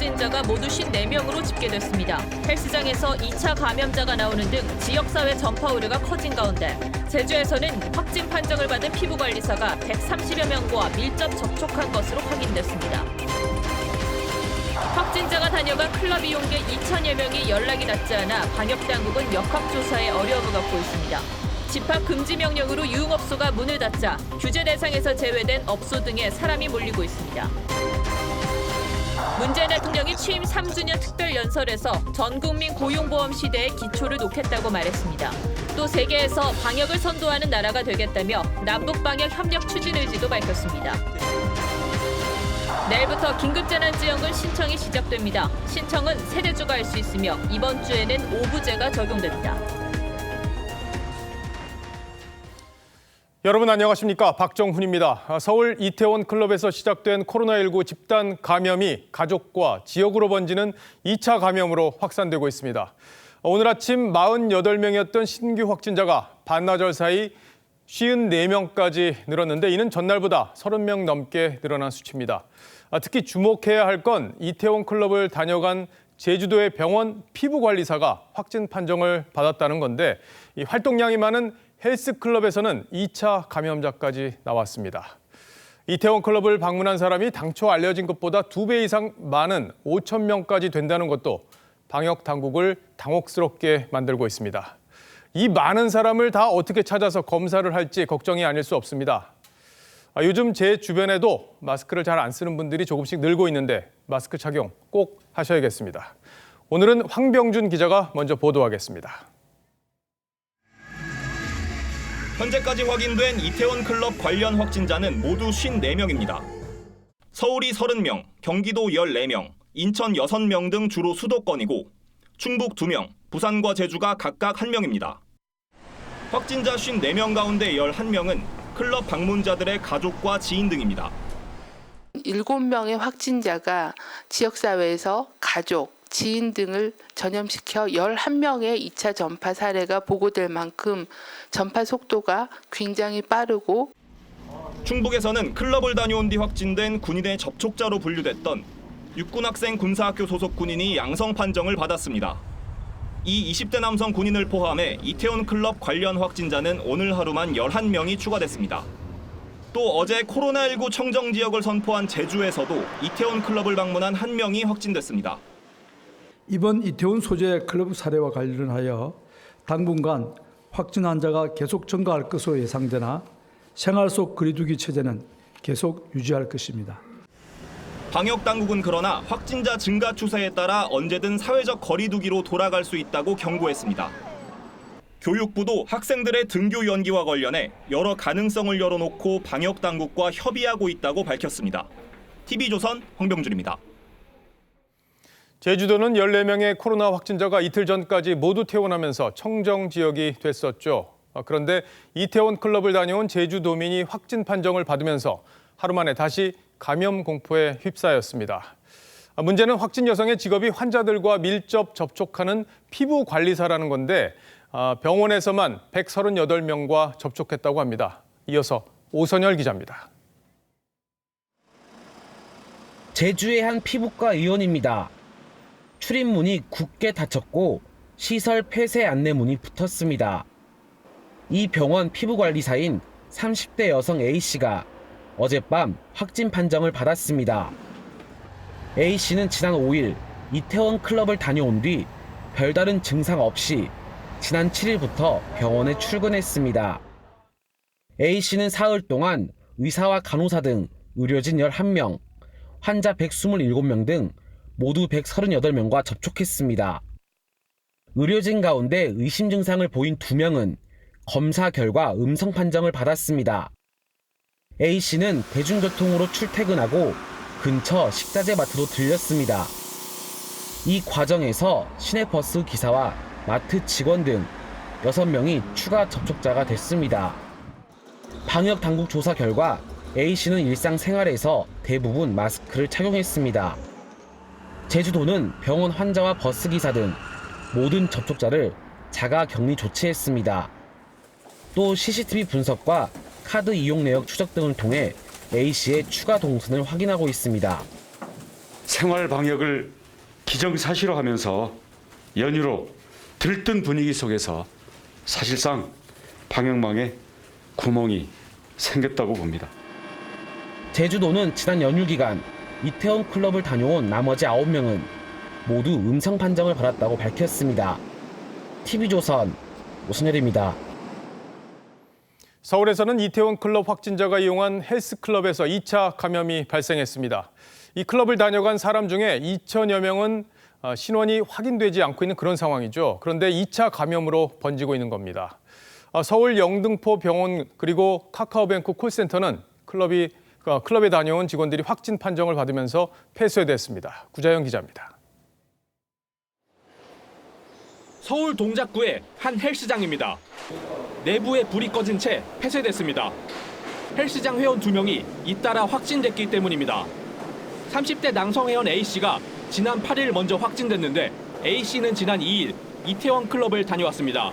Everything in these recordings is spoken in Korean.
확진자가 모두 54명으로 집계됐습니다. 헬스장에서 2차 감염자가 나오는 등 지역사회 전파 우려가 커진 가운데 제주에서는 확진 판정을 받은 피부관리사가 130여 명과 밀접 접촉한 것으로 확인됐습니다. 확진자가 다녀간 클럽 이용객 2천여 명이 연락이 닿지 않아 방역당국은 역학조사에 어려움을 갖고 있습니다. 집합 금지 명령으로 유흥업소가 문을 닫자 규제 대상에서 제외된 업소 등에 사람이 몰리고 있습니다. 문재인 대통령이 취임 3주년 특별연설에서 전국민 고용보험 시대의 기초를 놓겠다고 말했습니다. 또 세계에서 방역을 선도하는 나라가 되겠다며 남북방역 협력 추진 의지도 밝혔습니다. 내일부터 긴급재난지원금 신청이 시작됩니다. 신청은 세대주가 할 수 있으며 이번 주에는 오부제가 적용됩니다. 여러분 안녕하십니까? 박정훈입니다. 서울 이태원 클럽에서 시작된 코로나19 집단 감염이 가족과 지역으로 번지는 2차 감염으로 확산되고 있습니다. 오늘 아침 48명이었던 신규 확진자가 반나절 사이 54명까지 늘었는데 이는 전날보다 30명 넘게 늘어난 수치입니다. 특히 주목해야 할 건 이태원 클럽을 다녀간 제주도의 병원 피부관리사가 확진 판정을 받았다는 건데 이 활동량이 많은 헬스클럽에서는 2차 감염자까지 나왔습니다. 이태원 클럽을 방문한 사람이 당초 알려진 것보다 2배 이상 많은 5천 명까지 된다는 것도 방역 당국을 당혹스럽게 만들고 있습니다. 이 많은 사람을 다 어떻게 찾아서 검사를 할지 걱정이 아닐 수 없습니다. 요즘 제 주변에도 마스크를 잘 안 쓰는 분들이 조금씩 늘고 있는데 마스크 착용 꼭 하셔야겠습니다. 오늘은 황병준 기자가 먼저 보도하겠습니다. 현재까지 확인된 이태원 클럽 관련 확진자는 모두 54명입니다. 서울이 30명, 경기도 14명, 인천 6명 등 주로 수도권이고 충북 2명, 부산과 제주가 각각 1명입니다. 확진자 54명 가운데 11명은 클럽 방문자들의 가족과 지인 등입니다. 7명의 확진자가 지역사회에서 가족, 지인 등을 전염시켜 11명의 2차 전파 사례가 보고될 만큼 전파 속도가 굉장히 빠르고 충북에서는 클럽을 다녀온 뒤 확진된 군인의 접촉자로 분류됐던 육군학생 군사학교 소속 군인이 양성 판정을 받았습니다. 이 20대 남성 군인을 포함해 이태원 클럽 관련 확진자는 오늘 하루만 11명이 추가됐습니다. 또 어제 코로나19 청정 지역을 선포한 제주에서도 이태원 클럽을 방문한 1명이 확진됐습니다. 이번 이태원 소재 클럽 사례와 관련하여 당분간 확진 환자가 계속 증가할 것으로 예상되나 생활 속 거리두기 체제는 계속 유지할 것입니다. 방역 당국은 그러나 확진자 증가 추세에 따라 언제든 사회적 거리두기로 돌아갈 수 있다고 경고했습니다. 교육부도 학생들의 등교 연기와 관련해 여러 가능성을 열어놓고 방역 당국과 협의하고 있다고 밝혔습니다. TV조선 황병준입니다. 제주도는 14명의 코로나 확진자가 이틀 전까지 모두 퇴원하면서 청정 지역이 됐었죠. 그런데 이태원 클럽을 다녀온 제주도민이 확진 판정을 받으면서 하루 만에 다시 감염 공포에 휩싸였습니다. 문제는 확진 여성의 직업이 환자들과 밀접 접촉하는 피부관리사라는 건데 병원에서만 138명과 접촉했다고 합니다. 이어서 오선열 기자입니다. 제주의 한 피부과 의원입니다. 출입문이 굳게 닫혔고 시설 폐쇄 안내문이 붙었습니다. 이 병원 피부관리사인 30대 여성 A씨가 어젯밤 확진 판정을 받았습니다. A씨는 지난 5일 이태원 클럽을 다녀온 뒤 별다른 증상 없이 지난 7일부터 병원에 출근했습니다. A씨는 사흘 동안 의사와 간호사 등 의료진 11명, 환자 127명 등 모두 138명과 접촉했습니다. 의료진 가운데 의심 증상을 보인 2명은 검사 결과 음성 판정을 받았습니다. A씨는 대중교통으로 출퇴근하고 근처 식자재 마트로 들렸습니다. 이 과정에서 시내버스 기사와 마트 직원 등 6명이 추가 접촉자가 됐습니다. 방역 당국 조사 결과 A씨는 일상생활에서 대부분 마스크를 착용했습니다. 제주도는 병원 환자와 버스기사 등 모든 접촉자를 자가 격리 조치했습니다. 또 CCTV 분석과 카드 이용 내역 추적 등을 통해 A씨의 추가 동선을 확인하고 있습니다. 생활 방역을 기정사실화하면서 연휴로 들뜬 분위기 속에서 사실상 방역망에 구멍이 생겼다고 봅니다. 제주도는 지난 연휴 기간 이태원 클럽을 다녀온 나머지 9명은 모두 음성 판정을 받았다고 밝혔습니다. TV조선 오순열입니다. 서울에서는 이태원 클럽 확진자가 이용한 헬스클럽에서 2차 감염이 발생했습니다. 이 클럽을 다녀간 사람 중에 2천여 명은 신원이 확인되지 않고 있는 그런 상황이죠. 그런데 2차 감염으로 번지고 있는 겁니다. 서울 영등포 병원 그리고 카카오뱅크 콜센터는 클럽에 다녀온 직원들이 확진 판정을 받으면서 폐쇄됐습니다. 구자영 기자입니다. 서울 동작구의 한 헬스장입니다. 내부에 불이 꺼진 채 폐쇄됐습니다. 헬스장 회원 2명이 잇따라 확진됐기 때문입니다. 30대 남성 회원 A씨가 지난 8일 먼저 확진됐는데 A씨는 지난 2일 이태원 클럽을 다녀왔습니다.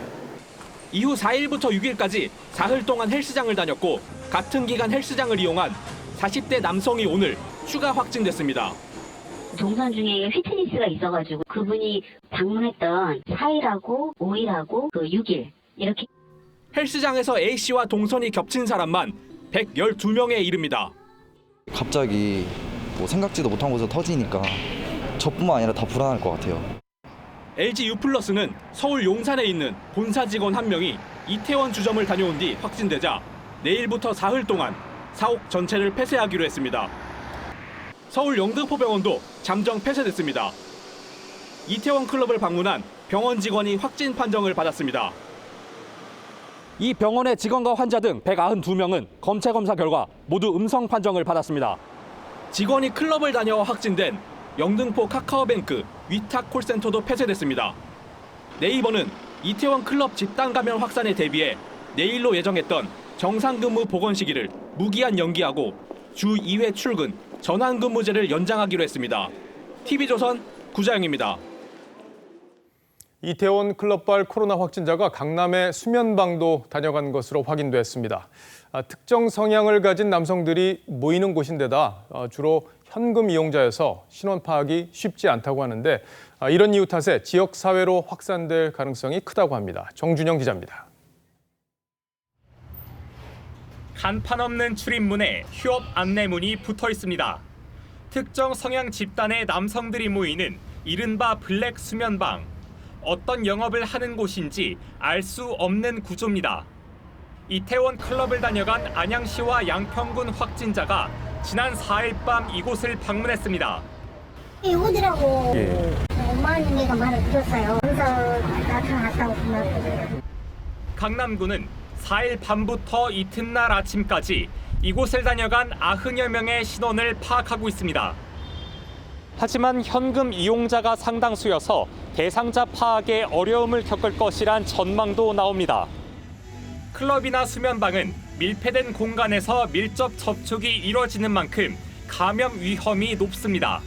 이후 4일부터 6일까지 사흘 동안 헬스장을 다녔고 같은 기간 헬스장을 이용한 40대 남성이 오늘 추가 확진됐습니다. 동선 중에 휘트니스가 있어가지고 그분이 방문했던 4일하고 5일하고 6일 이렇게 헬스장에서 A씨와 동선이 겹친 사람만 112명에 이릅니다. 갑자기 뭐 생각지도 못한 곳에서 터지니까 저뿐만 아니라 다 불안할 것 같아요. LG U+는 서울 용산에 있는 본사 직원 1명이 이태원 주점을 다녀온 뒤 확진되자 내일부터 사흘 동안 사옥 전체를 폐쇄하기로 했습니다. 서울 영등포병원도 잠정 폐쇄됐습니다. 이태원 클럽을 방문한 병원 직원이 확진 판정을 받았습니다. 이 병원의 직원과 환자 등 192명은 검체 검사 결과 모두 음성 판정을 받았습니다. 직원이 클럽을 다녀와 확진된 영등포 카카오뱅크 위탁 콜센터도 폐쇄됐습니다. 네이버는 이태원 클럽 집단 감염 확산에 대비해 내일로 예정했던 정상근무 복원 시기를 무기한 연기하고 주 2회 출근, 전환근무제를 연장하기로 했습니다. TV조선 구자영입니다. 이태원 클럽발 코로나 확진자가 강남의 수면방도 다녀간 것으로 확인됐습니다. 특정 성향을 가진 남성들이 모이는 곳인데다 주로 현금 이용자여서 신원 파악이 쉽지 않다고 하는데 이런 이유 탓에 지역사회로 확산될 가능성이 크다고 합니다. 정준영 기자입니다. 간판 없는 출입문에 휴업 안내문이 붙어 있습니다. 특정 성향 집단의 남성들이 모이는 이른바 블랙 수면방. 어떤 영업을 하는 곳인지 알 수 없는 구조입니다. 이태원 클럽을 다녀간 안양시와 양평군 확진자가 지난 4일 밤 이곳을 방문했습니다. 오더라고. 엄마님이가 말을 들었어요. 그래서 나타났다고 그러더라고요. 강남구는 4일 밤부터 이튿날 아침까지 이곳을 다녀간 90여 명의 신원을 파악하고 있습니다. 하지만 현금 이용자가 상당수여서 대상자 파악에 어려움을 겪을 것이란 전망도 나옵니다. 클럽이나 수면방은 밀폐된 공간에서 밀접 접촉이 이뤄지는 만큼 감염 위험이 높습니다.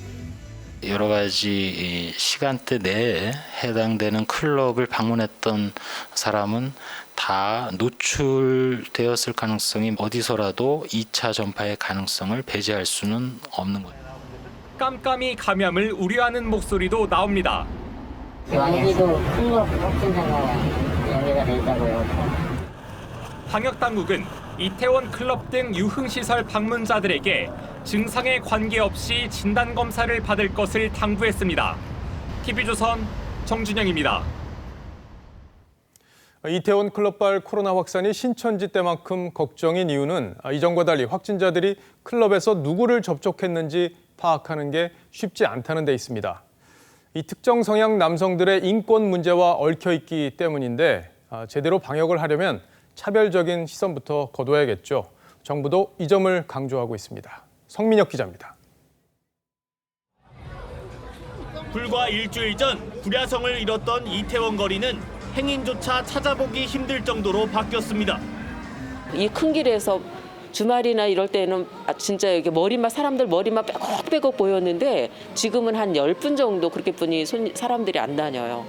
여러 가지 시간대 내에 해당되는 클럽을 방문했던 사람은 다 노출되었을 가능성이 어디서라도 2차 전파의 가능성을 배제할 수는 없는 거죠. 깜깜이 감염을 우려하는 목소리도 나옵니다. 왕기도 클럽 확진자가 연계가 돼 있다고요. 방역당국은 이태원 클럽 등 유흥시설 방문자들에게 증상에 관계없이 진단검사를 받을 것을 당부했습니다. TV조선 정준영입니다. 이태원 클럽발 코로나 확산이 신천지 때만큼 걱정인 이유는 이전과 달리 확진자들이 클럽에서 누구를 접촉했는지 파악하는 게 쉽지 않다는 데 있습니다. 이 특정 성향 남성들의 인권 문제와 얽혀 있기 때문인데 제대로 방역을 하려면 차별적인 시선부터 거둬야겠죠. 정부도 이 점을 강조하고 있습니다. 성민혁 기자입니다. 불과 일주일 전 불야성을 잃었던 이태원 거리는 행인조차 찾아보기 힘들 정도로 바뀌었습니다. 이 큰 길에서 주말이나 이럴 때는 진짜 여기 사람들 머리만 빼곡빼곡 보였는데 지금은 한 10분 정도 그렇게뿐이 사람들이 안 다녀요.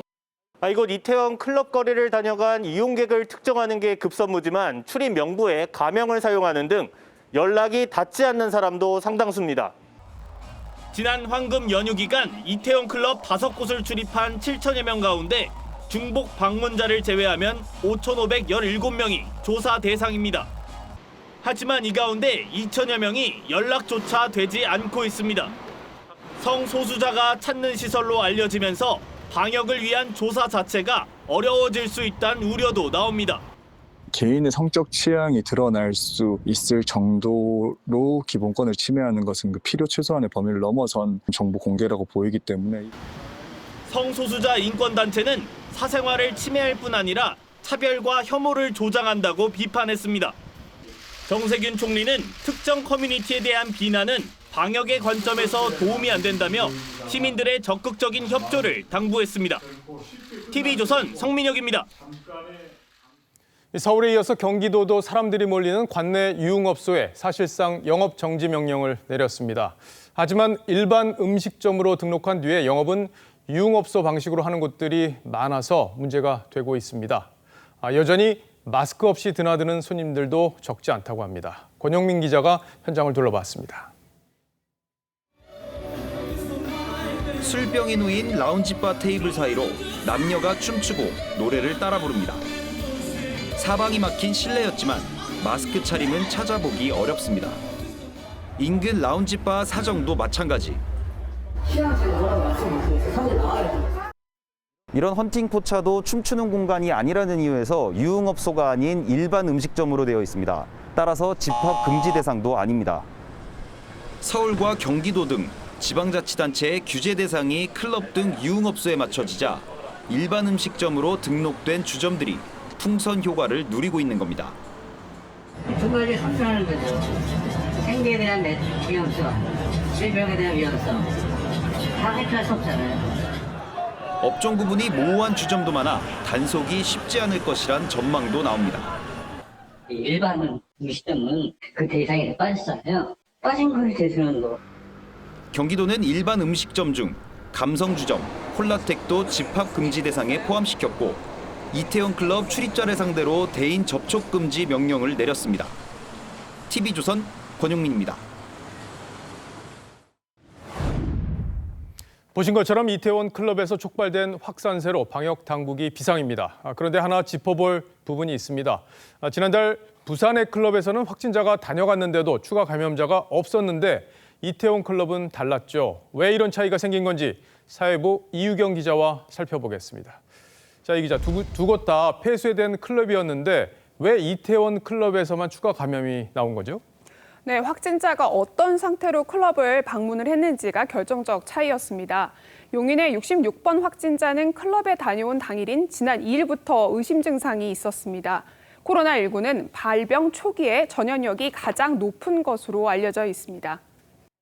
이곳 이태원 클럽 거리를 다녀간 이용객을 특정하는 게 급선무지만 출입 명부에 가명을 사용하는 등 연락이 닿지 않는 사람도 상당수입니다. 지난 황금 연휴 기간 이태원 클럽 5곳을 출입한 7천여 명 가운데 중복 방문자를 제외하면 5,517명이 조사 대상입니다. 하지만 이 가운데 2천여 명이 연락조차 되지 않고 있습니다. 성소수자가 찾는 시설로 알려지면서 방역을 위한 조사 자체가 어려워질 수 있다는 우려도 나옵니다. 개인의 성적 취향이 드러날 수 있을 정도로 기본권을 침해하는 것은 그 필요 최소한의 범위를 넘어선 정보 공개라고 보이기 때문에 성소수자 인권단체는 사생활을 침해할 뿐 아니라 차별과 혐오를 조장한다고 비판했습니다. 정세균 총리는 특정 커뮤니티에 대한 비난은 방역의 관점에서 도움이 안 된다며 시민들의 적극적인 협조를 당부했습니다. TV조선 성민혁입니다. 서울에 이어서 경기도도 사람들이 몰리는 관내 유흥업소에 사실상 영업 정지 명령을 내렸습니다. 하지만 일반 음식점으로 등록한 뒤에 영업은 유흥업소 방식으로 하는 곳들이 많아서 문제가 되고 있습니다. 여전히 마스크 없이 드나드는 손님들도 적지 않다고 합니다. 권영민 기자가 현장을 둘러봤습니다. 술병에 놓인 라운지바 테이블 사이로 남녀가 춤추고 노래를 따라 부릅니다. 사방이 막힌 실내였지만 마스크 차림은 찾아보기 어렵습니다. 인근 라운지바 사정도 마찬가지. 이런 헌팅 포차도 춤추는 공간이 아니라는 이유에서 유흥업소가 아닌 일반 음식점으로 되어 있습니다. 따라서 집합 금지 대상도 아닙니다. 서울과 경기도 등 지방자치단체의 규제 대상이 클럽 등 유흥업소에 맞춰지자 일반 음식점으로 등록된 주점들이 풍선 효과를 누리고 있는 겁니다. 두 가지 상승하는 거죠. 생계에 대한 위험성, 질병에 대한 위험성 다 해결할 수 없잖아요. 업종 구분이 모호한 주점도 많아 단속이 쉽지 않을 것이란 전망도 나옵니다. 일반 음식점은 그 대상에 빠졌잖아요. 빠진 걸 대수는 거. 경기도는 일반 음식점 중 감성주점, 콜라텍도 집합 금지 대상에 포함시켰고 이태원 클럽 출입자를 상대로 대인 접촉 금지 명령을 내렸습니다. TV조선 권용민입니다. 보신 것처럼 이태원 클럽에서 촉발된 확산세로 방역 당국이 비상입니다. 그런데 하나 짚어볼 부분이 있습니다. 지난달 부산의 클럽에서는 확진자가 다녀갔는데도 추가 감염자가 없었는데 이태원 클럽은 달랐죠. 왜 이런 차이가 생긴 건지 사회부 이유경 기자와 살펴보겠습니다. 자, 이 기자, 두 곳 다 폐쇄된 클럽이었는데 왜 이태원 클럽에서만 추가 감염이 나온 거죠? 네, 확진자가 어떤 상태로 클럽을 방문을 했는지가 결정적 차이였습니다. 용인의 66번 확진자는 클럽에 다녀온 당일인 지난 2일부터 의심 증상이 있었습니다. 코로나19는 발병 초기에 전염력이 가장 높은 것으로 알려져 있습니다.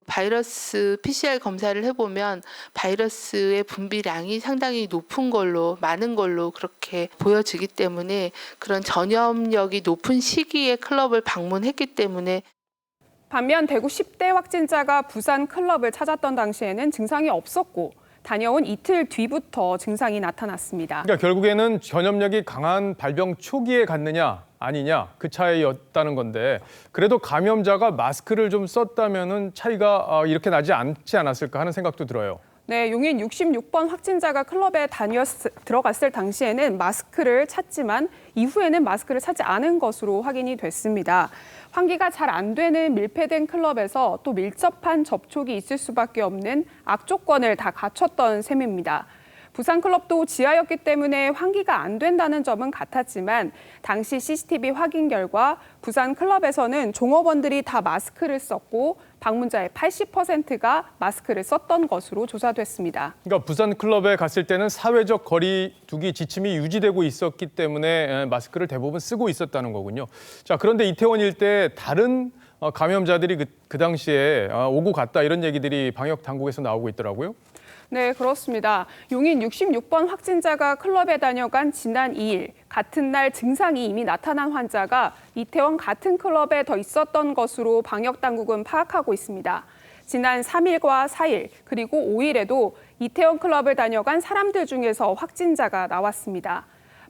바이러스 PCR 검사를 해보면 바이러스의 분비량이 상당히 높은 걸로, 많은 걸로 그렇게 보여지기 때문에 그런 전염력이 높은 시기에 클럽을 방문했기 때문에 반면 대구 10대 확진자가 부산 클럽을 찾았던 당시에는 증상이 없었고 다녀온 이틀 뒤부터 증상이 나타났습니다. 그러니까 결국에는 전염력이 강한 발병 초기에 갔느냐 아니냐 그 차이였다는 건데 그래도 감염자가 마스크를 좀 썼다면은 차이가 이렇게 나지 않지 않았을까 하는 생각도 들어요. 네, 용인 66번 확진자가 클럽에 들어갔을 당시에는 마스크를 찾지만 이후에는 마스크를 찾지 않은 것으로 확인이 됐습니다. 환기가 잘 안 되는 밀폐된 클럽에서 또 밀접한 접촉이 있을 수밖에 없는 악조건을 다 갖췄던 셈입니다. 부산 클럽도 지하였기 때문에 환기가 안 된다는 점은 같았지만 당시 CCTV 확인 결과 부산 클럽에서는 종업원들이 다 마스크를 썼고 방문자의 80%가 마스크를 썼던 것으로 조사됐습니다. 그러니까 부산 클럽에 갔을 때는 사회적 거리 두기 지침이 유지되고 있었기 때문에 마스크를 대부분 쓰고 있었다는 거군요. 자, 그런데 이태원 일대 다른 감염자들이 그 당시에 오고 갔다 이런 얘기들이 방역 당국에서 나오고 있더라고요. 네, 그렇습니다. 용인 66번 확진자가 클럽에 다녀간 지난 2일, 같은 날 증상이 이미 나타난 환자가 이태원 같은 클럽에 더 있었던 것으로 방역당국은 파악하고 있습니다. 지난 3일과 4일, 그리고 5일에도 이태원 클럽을 다녀간 사람들 중에서 확진자가 나왔습니다.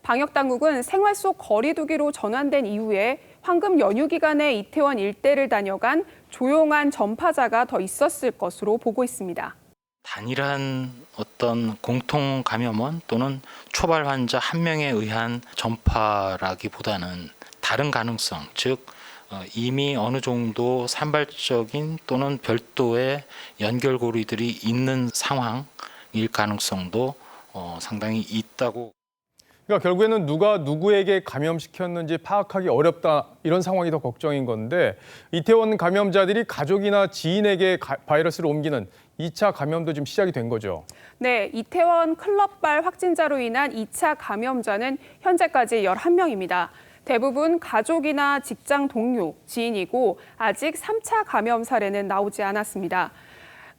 방역당국은 생활 속 거리 두기로 전환된 이후에 황금 연휴 기간에 이태원 일대를 다녀간 조용한 전파자가 더 있었을 것으로 보고 있습니다. 단일한 어떤 공통 감염원 또는 초발 환자 한 명에 의한 전파라기보다는 다른 가능성, 즉 이미 어느 정도 산발적인 또는 별도의 연결고리들이 있는 상황일 가능성도 상당히 있다고. 그러니까 결국에는 누가 누구에게 감염시켰는지 파악하기 어렵다 이런 상황이 더 걱정인 건데 이태원 감염자들이 가족이나 지인에게 바이러스를 옮기는 2차 감염도 지금 시작이 된 거죠. 네, 이태원 클럽발 확진자로 인한 2차 감염자는 현재까지 11명입니다. 대부분 가족이나 직장 동료, 지인이고 아직 3차 감염 사례는 나오지 않았습니다.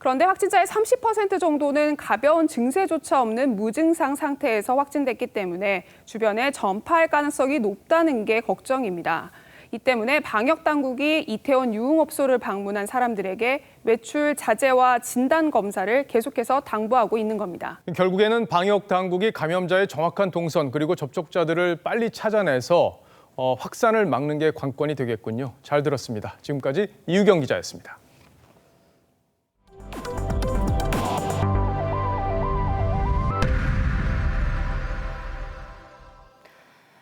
그런데 확진자의 30% 정도는 가벼운 증세조차 없는 무증상 상태에서 확진됐기 때문에 주변에 전파할 가능성이 높다는 게 걱정입니다. 이 때문에 방역당국이 이태원 유흥업소를 방문한 사람들에게 외출 자제와 진단검사를 계속해서 당부하고 있는 겁니다. 결국에는 방역당국이 감염자의 정확한 동선 그리고 접촉자들을 빨리 찾아내서 확산을 막는 게 관건이 되겠군요. 잘 들었습니다. 지금까지 이유경 기자였습니다.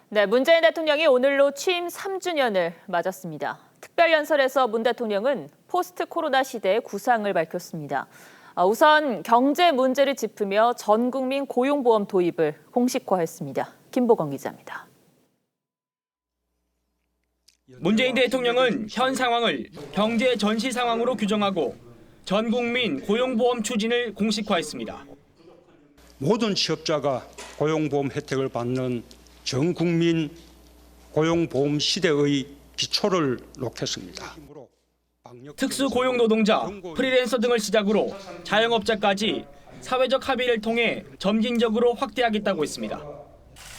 네, 문재인 대통령이 오늘로 취임 3주년을 맞았습니다. 특별연설에서 문 대통령은 포스트 코로나 시대의 구상을 밝혔습니다. 우선 경제 문제를 짚으며 전 국민 고용보험 도입을 공식화했습니다. 김보건 기자입니다. 문재인 대통령은 현 상황을 경제 전시 상황으로 규정하고 전 국민 고용보험 추진을 공식화했습니다. 모든 취업자가 고용보험 혜택을 받는 전 국민 고용보험 시대의 기초를 놓겠습니다. 특수 고용노동자, 프리랜서 등을 시작으로 자영업자까지 사회적 합의를 통해 점진적으로 확대하겠다고 했습니다.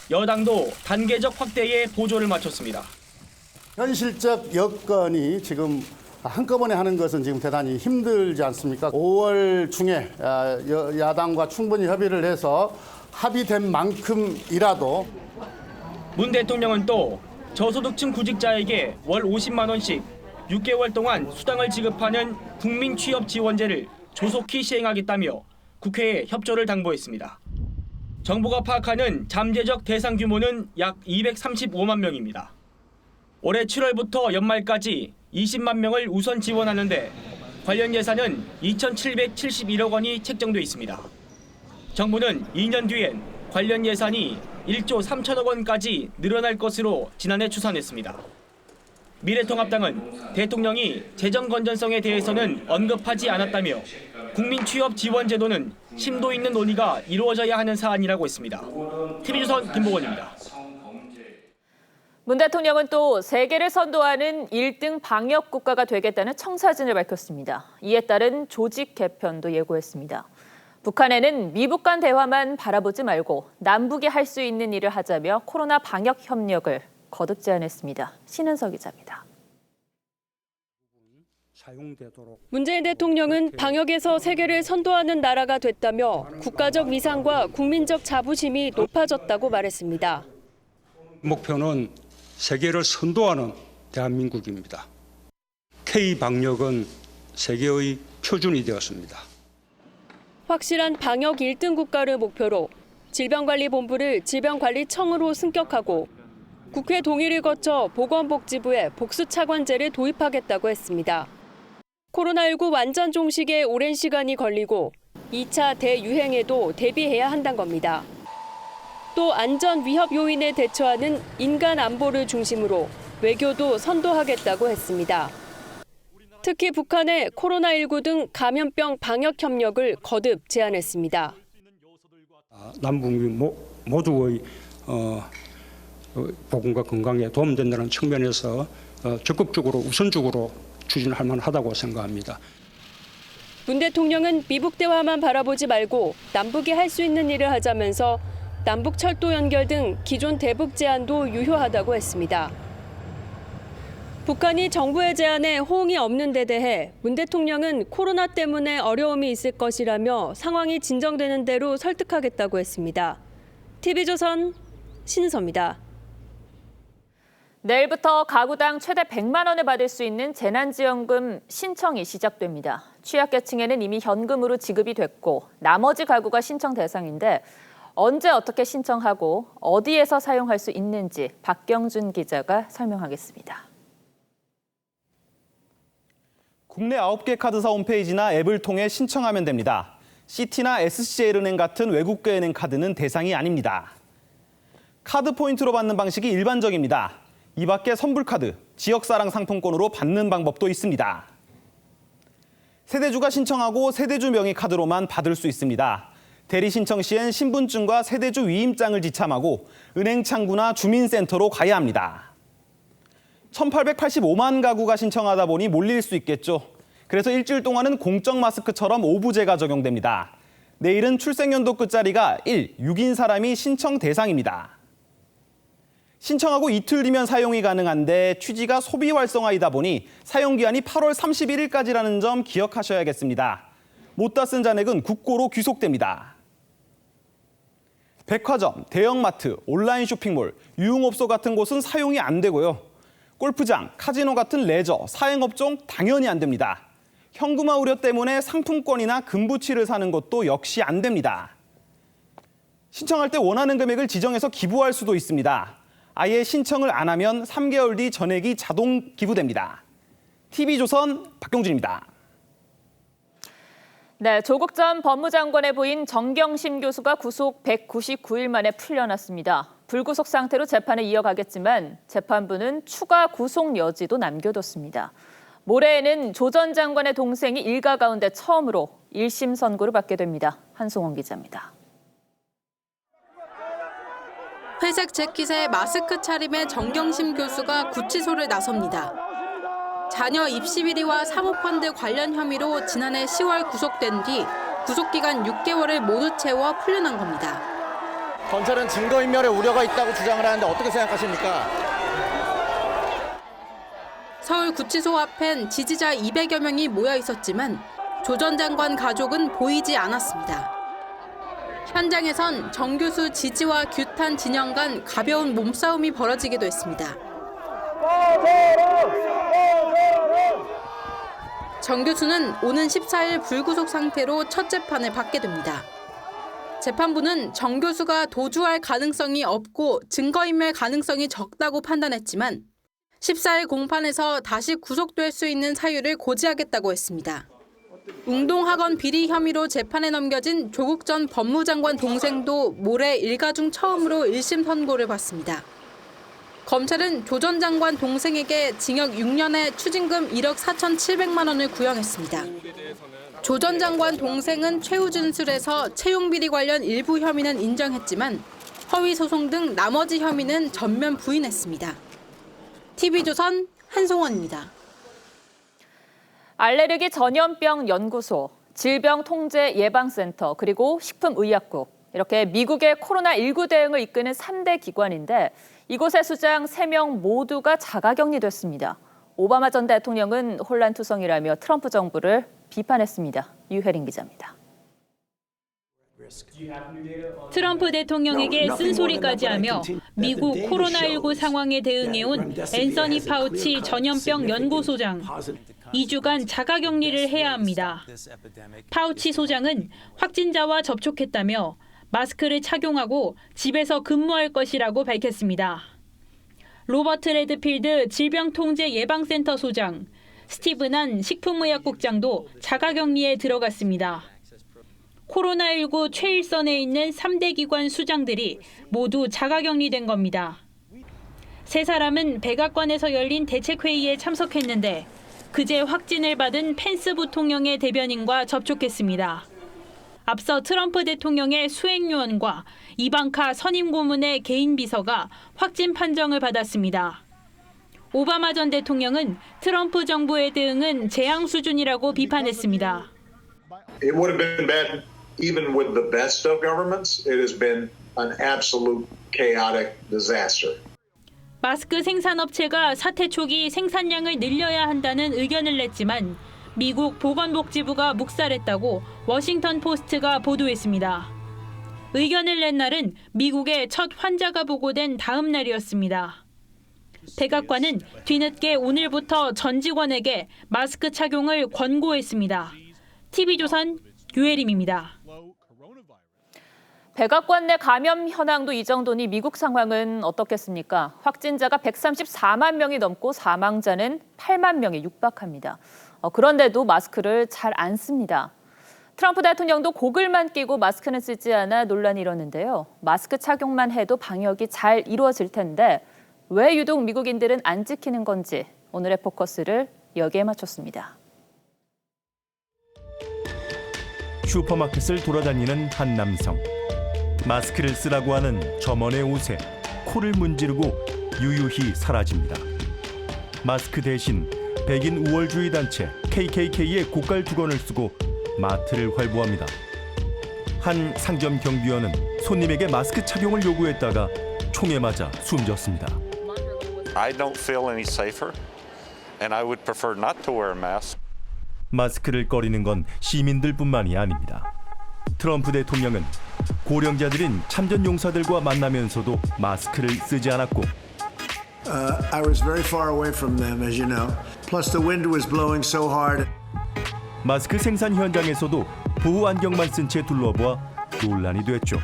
여당도 단계적 확대에 보조를 맞췄습니다. 현실적 여건이 지금 한꺼번에 하는 것은 지금 대단히 힘들지 않습니까? 5월 중에 야당과 충분히 협의를 해서 합의된 만큼이라도 문 대통령은 또 저소득층 구직자에게 월 50만 원씩 6개월 동안 수당을 지급하는 국민 취업 지원제를 조속히 시행하겠다며 국회에 협조를 당부했습니다. 정부가 파악하는 잠재적 대상 규모는 약 235만 명입니다. 올해 7월부터 연말까지 20만 명을 우선 지원하는데 관련 예산은 2,771억 원이 책정돼 있습니다. 정부는 2년 뒤엔 관련 예산이 1조 3천억 원까지 늘어날 것으로 지난해 추산했습니다. 미래통합당은 대통령이 재정 건전성에 대해서는 언급하지 않았다며 국민 취업 지원 제도는 심도 있는 논의가 이루어져야 하는 사안이라고 했습니다. TV조선 김보건입니다. 문 대통령은 또 세계를 선도하는 1등 방역 국가가 되겠다는 청사진을 밝혔습니다. 이에 따른 조직 개편도 예고했습니다. 북한에는 미북 간 대화만 바라보지 말고 남북이 할 수 있는 일을 하자며 코로나 방역 협력을 거듭 제안했습니다. 신은석 기자입니다. 문재인 대통령은 방역에서 세계를 선도하는 나라가 됐다며 국가적 위상과 국민적 자부심이 높아졌다고 말했습니다. 목표는 세계를 선도하는 대한민국입니다. K방역은 세계의 표준이 되었습니다. 확실한 방역 1등 국가를 목표로 질병관리본부를 질병관리청으로 승격하고 국회 동의를 거쳐 보건복지부에 복수차관제를 도입하겠다고 했습니다. 코로나19 완전 종식에 오랜 시간이 걸리고 2차 대유행에도 대비해야 한다는 겁니다. 또 안전 위협 요인에 대처하는 인간 안보를 중심으로 외교도 선도하겠다고 했습니다. 특히 북한의 코로나19 등 감염병 방역 협력을 거듭 제안했습니다. 남북미 모두의 보건과 건강에 도움된다는 측면에서 적극적으로 우선적으로 추진할 만하다고 생각합니다. 문 대통령은 미북 대화만 바라보지 말고 남북이 할 수 있는 일을 하자면서 남북 철도 연결 등 기존 대북 제안도 유효하다고 했습니다. 북한이 정부의 제안에 호응이 없는 데 대해 문 대통령은 코로나 때문에 어려움이 있을 것이라며 상황이 진정되는 대로 설득하겠다고 했습니다. TV조선 신은서입니다. 내일부터 가구당 최대 100만 원을 받을 수 있는 재난지원금 신청이 시작됩니다. 취약계층에는 이미 현금으로 지급이 됐고 나머지 가구가 신청 대상인데 언제 어떻게 신청하고 어디에서 사용할 수 있는지 박경준 기자가 설명하겠습니다. 국내 9개 카드사 홈페이지나 앱을 통해 신청하면 됩니다. 시티나 SCL은행 같은 외국계 은행 카드는 대상이 아닙니다. 카드 포인트로 받는 방식이 일반적입니다. 이 밖에 선불카드, 지역사랑 상품권으로 받는 방법도 있습니다. 세대주가 신청하고 세대주 명의 카드로만 받을 수 있습니다. 대리 신청 시엔 신분증과 세대주 위임장을 지참하고 은행 창구나 주민센터로 가야 합니다. 1,885만 가구가 신청하다 보니 몰릴 수 있겠죠. 그래서 일주일 동안은 공적 마스크처럼 오부제가 적용됩니다. 내일은 출생연도 끝자리가 6인 사람이 신청 대상입니다. 신청하고 이틀 뒤면 사용이 가능한데 취지가 소비 활성화이다 보니 사용기한이 8월 31일까지라는 점 기억하셔야겠습니다. 못다 쓴 잔액은 국고로 귀속됩니다. 백화점, 대형마트, 온라인 쇼핑몰, 유흥업소 같은 곳은 사용이 안 되고요. 골프장, 카지노 같은 레저, 사행업종 당연히 안 됩니다. 현금화 우려 때문에 상품권이나 금부치를 사는 것도 역시 안 됩니다. 신청할 때 원하는 금액을 지정해서 기부할 수도 있습니다. 아예 신청을 안 하면 3개월 뒤 전액이 자동 기부됩니다. TV조선 박경준입니다. 네, 조국 전 법무장관의 부인 정경심 교수가 구속 199일 만에 풀려났습니다. 불구속 상태로 재판을 이어가겠지만 재판부는 추가 구속 여지도 남겨뒀습니다. 모레에는 조 전 장관의 동생이 일가 가운데 처음으로 1심 선고를 받게 됩니다. 한송원 기자입니다. 회색 재킷에 마스크 차림의 정경심 교수가 구치소를 나섭니다. 자녀 입시 비리와 사모펀드 관련 혐의로 지난해 10월 구속된 뒤 구속기간 6개월을 모두 채워 풀려난 겁니다. 검찰은 증거인멸의 우려가 있다고 주장을 하는데 어떻게 생각하십니까? 서울 구치소 앞엔 지지자 200여 명이 모여 있었지만 조 전 장관 가족은 보이지 않았습니다. 현장에선 정 교수 지지와 규탄 진영 간 가벼운 몸싸움이 벌어지기도 했습니다. 정 교수는 오는 14일 불구속 상태로 첫 재판을 받게 됩니다. 재판부는 정 교수가 도주할 가능성이 없고 증거인멸 가능성이 적다고 판단했지만 14일 공판에서 다시 구속될 수 있는 사유를 고지하겠다고 했습니다. 웅동학원 비리 혐의로 재판에 넘겨진 조국 전 법무장관 동생도 모레 일가 중 처음으로 1심 선고를 받습니다. 검찰은 조 전 장관 동생에게 징역 6년에 추징금 1억 4,700만 원을 구형했습니다. 조 전 장관 동생은 최후 진술에서 채용 비리 관련 일부 혐의는 인정했지만 허위 소송 등 나머지 혐의는 전면 부인했습니다. TV조선 한송원입니다. 알레르기 전염병 연구소, 질병통제예방센터, 그리고 식품의약국, 이렇게 미국의 코로나19 대응을 이끄는 3대 기관인데 이곳의 수장 3명 모두가 자가격리됐습니다. 오바마 전 대통령은 혼란투성이라며 트럼프 정부를 비판했습니다. 유혜린 기자입니다. 트럼프 대통령에게 쓴소리까지 하며 미국 코로나19 상황에 대응해온 앤서니 파우치 전염병 연구소장. 2주간 자가격리를 해야 합니다. 파우치 소장은 확진자와 접촉했다며 마스크를 착용하고 집에서 근무할 것이라고 밝혔습니다. 로버트 레드필드 질병통제예방센터 소장, 스티븐 한 식품의약국장도 자가격리에 들어갔습니다. 코로나19 최일선에 있는 3대 기관 수장들이 모두 자가격리된 겁니다. 세 사람은 백악관에서 열린 대책회의에 참석했는데 그제 확진을 받은 펜스 부통령의 대변인과 접촉했습니다. 앞서 트럼프 대통령의 수행요원과 이방카 선임 고문의 개인 비서가 확진 판정을 받았습니다. 오바마 전 대통령은 트럼프 정부의 대응은 재앙 수준이라고 비판했습니다. It would have been bad even with the best of governments. It has been an absolute chaotic disaster. 마스크 생산업체가 사태 초기 생산량을 늘려야 한다는 의견을 냈지만 미국 보건복지부가 묵살했다고 워싱턴 포스트가 보도했습니다. 의견을 낸 날은 미국의 첫 환자가 보고된 다음 날이었습니다. 백악관은 뒤늦게 오늘부터 전 직원에게 마스크 착용을 권고했습니다. TV조선 유혜림입니다. 백악관 내 감염 현황도 이 정도니 미국 상황은 어떻겠습니까? 확진자가 134만 명이 넘고 사망자는 8만 명에 육박합니다. 그런데도 마스크를 잘 안 씁니다. 트럼프 대통령도 고글만 끼고 마스크는 쓰지 않아 논란이 일었는데요. 마스크 착용만 해도 방역이 잘 이루어질 텐데 왜 유독 미국인들은 안 지키는 건지 오늘의 포커스를 여기에 맞췄습니다. 슈퍼마켓을 돌아다니는 한 남성. 마스크를 쓰라고 하는 점원의 옷에 코를 문지르고 유유히 사라집니다. 마스크 대신 백인 우월주의 단체 KKK의 고깔 두건을 쓰고 마트를 활보합니다. 한 상점 경비원은 손님에게 마스크 착용을 요구했다가 총에 맞아 숨졌습니다. I don't feel any safer, and I would prefer not to wear a mask. 마스크를 꺼리는 건 시민들뿐만이 아닙니다. 트럼프 대통령은 고령자들인 참전용사들과 만나면서도 마스크를 쓰지 않았고 I was very far away from them, as you know. Plus the wind was blowing so hard. 마스크 생산 현장에서도 보호 안경만 쓴 채 둘러보아 논란이 됐죠.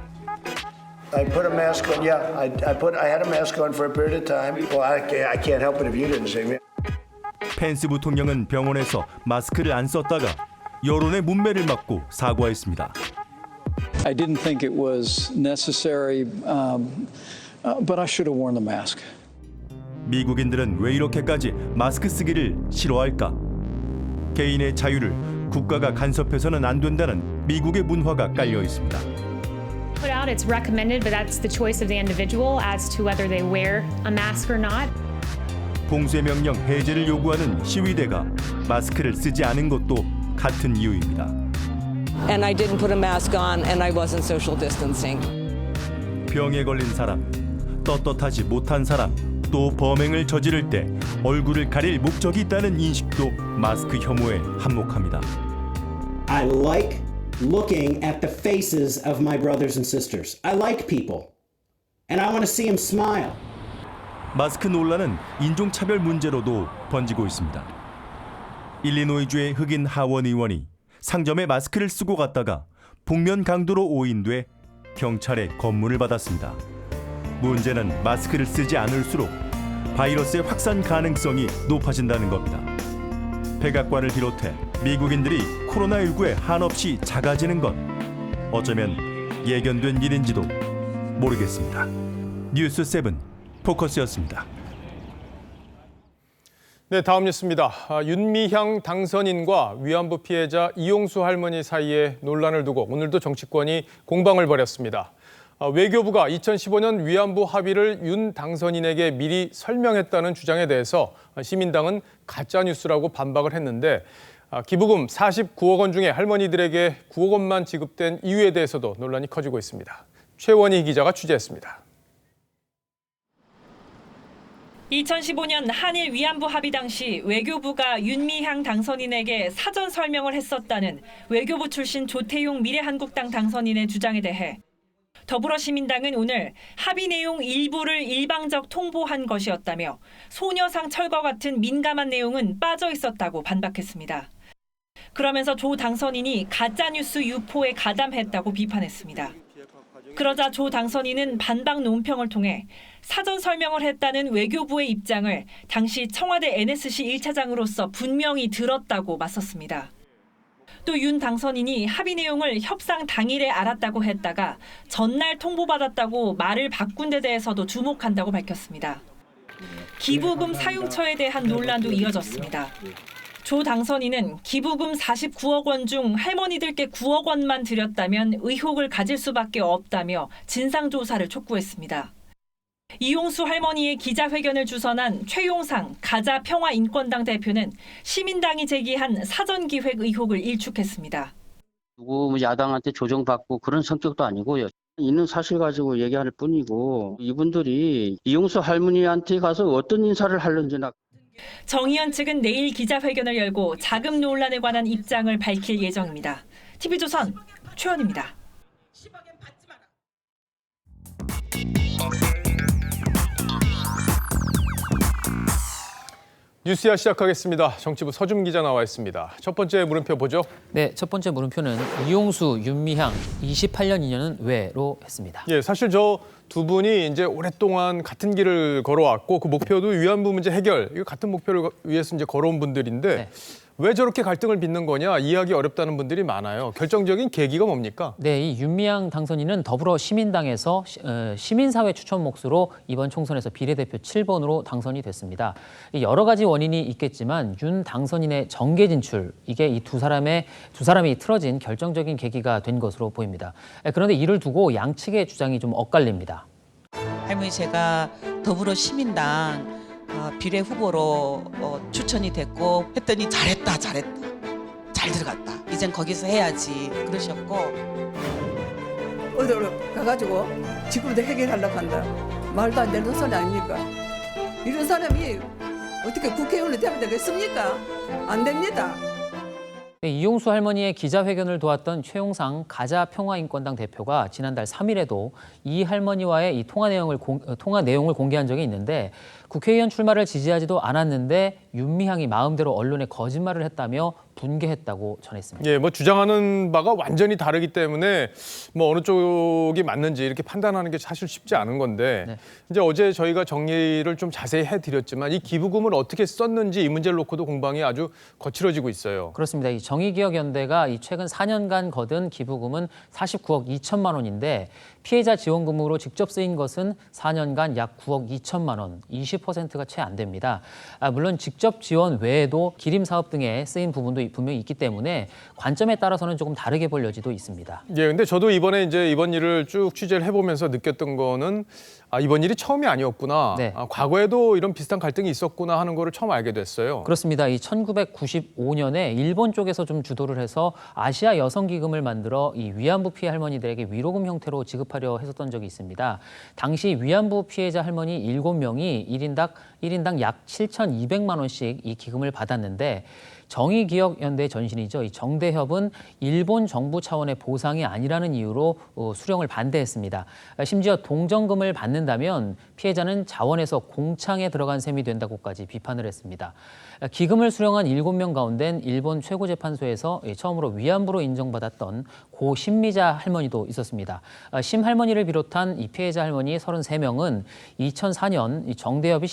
I put a mask on. Yeah, I had a mask on for a period of time. Well, I can't help it if you didn't see me. 펜스 부통령은 병원에서 마스크를 안 썼다가 여론의 문매를 맞고 사과했습니다. I didn't think it was necessary, but I should have worn the mask. 미국인들은 왜 이렇게까지 마스크 쓰기를 싫어할까? 개인의 자유를 국가가 간섭해서는 안 된다는 미국의 문화가 깔려 있습니다. Put out, it's recommended, but that's the choice of the individual as to whether they wear a mask or not. 봉쇄 명령 해제를 요구하는 시위대가 마스크를 쓰지 않은 것도 같은 이유입니다. And I didn't put a mask on and I wasn't social distancing. 병에 걸린 사람, 떳떳하지 못한 사람, 또 범행을 저지를 때 얼굴을 가릴 목적이 있다는 인식도 마스크 혐오에 한몫합니다. I like looking at the faces of my brothers and sisters. I like people. And I want to see them smile. 마스크 논란은 인종차별 문제로도 번지고 있습니다. 일리노이주의 흑인 하원 의원이 상점에 마스크를 쓰고 갔다가 복면 강도로 오인돼 경찰의 검문을 받았습니다. 문제는 마스크를 쓰지 않을수록 바이러스의 확산 가능성이 높아진다는 겁니다. 백악관을 비롯해 미국인들이 코로나19에 한없이 작아지는 건 어쩌면 예견된 일인지도 모르겠습니다. 뉴스 7 포커스였습니다. 네, 다음 뉴스입니다. 윤미향 당선인과 위안부 피해자 이용수 할머니 사이의 논란을 두고 오늘도 정치권이 공방을 벌였습니다. 외교부가 2015년 위안부 합의를 윤 당선인에게 미리 설명했다는 주장에 대해서 시민당은 가짜뉴스라고 반박을 했는데 기부금 49억 원 중에 할머니들에게 9억 원만 지급된 이유에 대해서도 논란이 커지고 있습니다. 최원희 기자가 취재했습니다. 2015년 한일 위안부 합의 당시 외교부가 윤미향 당선인에게 사전 설명을 했었다는 외교부 출신 조태용 미래한국당 당선인의 주장에 대해 더불어시민당은 오늘 합의 내용 일부를 일방적 통보한 것이었다며 소녀상 철거 같은 민감한 내용은 빠져 있었다고 반박했습니다. 그러면서 조 당선인이 가짜뉴스 유포에 가담했다고 비판했습니다. 그러자 조 당선인은 반박 논평을 통해 사전 설명을 했다는 외교부의 입장을 당시 청와대 NSC 1차장으로서 분명히 들었다고 맞섰습니다. 또 윤 당선인이 합의 내용을 협상 당일에 알았다고 했다가 전날 통보받았다고 말을 바꾼 데 대해서도 주목한다고 밝혔습니다. 기부금 사용처에 대한 논란도 이어졌습니다. 조 당선인은 기부금 49억 원 중 할머니들께 9억 원만 드렸다면 의혹을 가질 수밖에 없다며 진상조사를 촉구했습니다. 이용수 할머니의 기자회견을 주선한 최용상 가자평화인권당 대표는 시민당이 제기한 사전기획 의혹을 일축했습니다. 누구 야당한테 조정받고 그런 성격도 아니고요. 있는 사실 가지고 얘기할 뿐이고 이분들이 이용수 할머니한테 가서 어떤 인사를 하는지나. 정의연 측은 내일 기자회견을 열고 자금 논란에 관한 입장을 밝힐 예정입니다. TV조선 최원입니다. 뉴스야 시작하겠습니다. 정치부 서준 기자 나와 있습니다. 첫 번째 물음표 보죠. 네, 첫 번째 물음표는 이용수, 윤미향 28년 2년은 왜로 했습니다. 예, 사실 저 두 분이 이제 오랫동안 같은 길을 걸어왔고 그 목표도 위안부 문제 해결, 이거 같은 목표를 위해서 이제 걸어온 분들인데 네. 왜 저렇게 갈등을 빚는 거냐 이해하기 어렵다는 분들이 많아요. 결정적인 계기가 뭡니까? 네, 이 윤미향 당선인은 더불어 시민당에서 시민사회 추천 몫으로 이번 총선에서 비례대표 7번으로 당선이 됐습니다. 여러 가지 원인이 있겠지만 윤 당선인의 정계 진출, 이게 이 두 사람이 틀어진 결정적인 계기가 된 것으로 보입니다. 그런데 이를 두고 양측의 주장이 좀 엇갈립니다. 할머니 제가 더불어 시민당 비례 후보로 추천이 됐고 했더니 잘했다 잘 들어갔다 이젠 거기서 해야지 그러셨고 어디로 가가지고 지금도 해결하려고 한다. 말도 안 되는 소리 아닙니까? 이런 사람이 어떻게 국회의원이 되면 되겠습니까? 안 됩니다. 네, 이용수 할머니의 기자회견을 도왔던 최용상 가자평화인권당 대표가 지난달 3일에도 이 할머니와의 이 통화 내용을 공개한 적이 있는데 국회의원 출마를 지지하지도 않았는데 윤미향이 마음대로 언론에 거짓말을 했다며 분개했다고 전했습니다. 예, 뭐 주장하는 바가 완전히 다르기 때문에 뭐 어느 쪽이 맞는지 이렇게 판단하는 게 사실 쉽지 않은 건데 네. 이제 어제 저희가 정리를 좀 자세히 해드렸지만 이 기부금을 어떻게 썼는지 이 문제를 놓고도 공방이 아주 거칠어지고 있어요. 그렇습니다. 이 정의기억연대가 이 최근 4년간 거둔 기부금은 49억 2천만 원인데 피해자 지원금으로 직접 쓰인 것은 4년간 약 9억 2천만 원, 20%가 채 안 됩니다. 물론 직접 지원 외에도 기림 사업 등에 쓰인 부분도 분명히 있기 때문에 관점에 따라서는 조금 다르게 볼 여지도 있습니다. 예, 근데 저도 이번에 이제 이번 일을 쭉 취재를 해보면서 느꼈던 거는 이번 일이 처음이 아니었구나. 네. 과거에도 이런 비슷한 갈등이 있었구나 하는 거를 처음 알게 됐어요. 그렇습니다. 이 1995년에 일본 쪽에서 좀 주도를 해서 아시아 여성기금을 만들어 이 위안부 피해 할머니들에게 위로금 형태로 지급하려 했었던 적이 있습니다. 당시 위안부 피해자 할머니 7명이 1인당 약 7,200만 원씩 이 기금을 받았는데 정의기억연대 전신이죠. 이 정대협은 일본 정부 차원의 보상이 아니라는 이유로 수령을 반대했습니다. 심지어 동정금을 받는다면 피해자는 자원에서 공창에 들어간 셈이 된다고까지 비판을 했습니다. 기금을 수령한 7명 가운데는 일본 최고재판소에서 처음으로 위안부로 인정받았던 고 신미자 할머니도 있었습니다. 심 할머니를 비롯한 이 피해자 할머니 33명은 2004년 이 정대협이